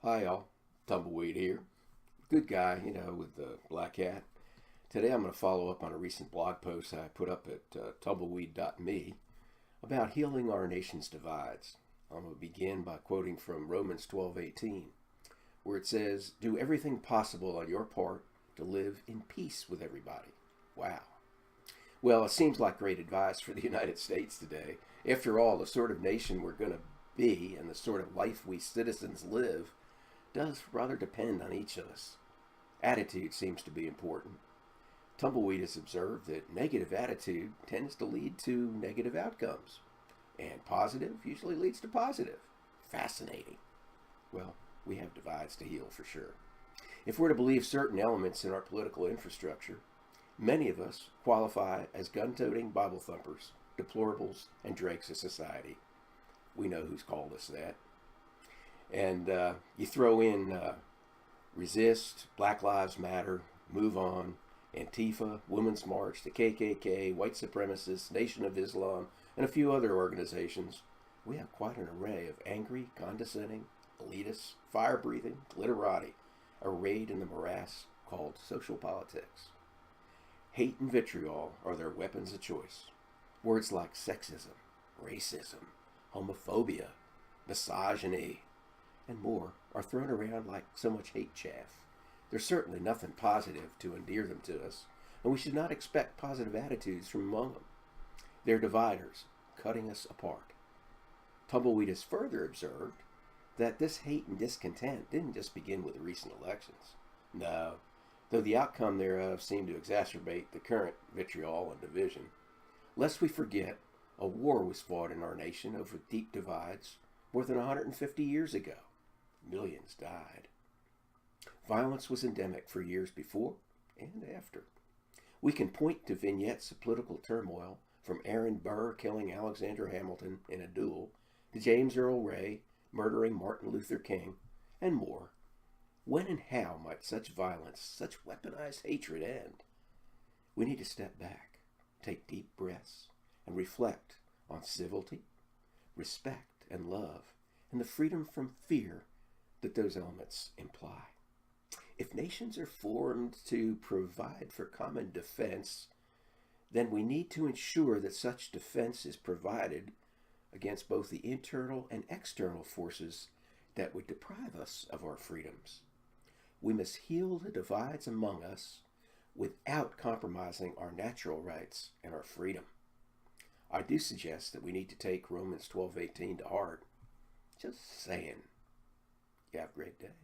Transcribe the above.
Hi, y'all. Tumbleweed here. Good guy, with the black hat. Today I'm going to follow up on a recent blog post I put up at tumbleweed.me about healing our nation's divides. I'm going to begin by quoting from Romans 12:18, where it says, "Do everything possible on your part to live in peace with everybody." Wow. Well, it seems like great advice for the United States today. After all, the sort of nation we're going to be and the sort of life we citizens live does rather depend on each of us. Attitude seems to be important. Tumbleweed has observed that negative attitude tends to lead to negative outcomes, and positive usually leads to positive. Fascinating. Well, we have divides to heal for sure. If we're to believe certain elements in our political infrastructure, many of us qualify as gun toting Bible thumpers, deplorables, and dregs of society. We know who's called us that. And you throw in resist, Black Lives Matter, move on, Antifa, Women's March, the KKK, white supremacists, Nation of Islam, and a few other organizations. We have quite an array of angry, condescending, elitists, fire-breathing, glitterati, arrayed in the morass called social politics. Hate and vitriol are their weapons of choice. Words like sexism, racism, homophobia, misogyny, and more are thrown around like so much hate chaff. There's certainly nothing positive to endear them to us, and we should not expect positive attitudes from among them. They're dividers, cutting us apart. Tumbleweed has further observed that this hate and discontent didn't just begin with the recent elections. No, though the outcome thereof seemed to exacerbate the current vitriol and division. Lest we forget, a war was fought in our nation over deep divides more than 150 years ago. Millions died. Violence was endemic for years before and after. We can point to vignettes of political turmoil from Aaron Burr killing Alexander Hamilton in a duel to James Earl Ray murdering Martin Luther King, and more. When and how might such violence, such weaponized hatred end? We need to step back, take deep breaths, and reflect on civility, respect, and love, and the freedom from fear that those elements imply. If nations are formed to provide for common defense, then we need to ensure that such defense is provided against both the internal and external forces that would deprive us of our freedoms. We must heal the divides among us without compromising our natural rights and our freedom. I do suggest that we need to take Romans 12:18 to heart. Just saying. You have a great day.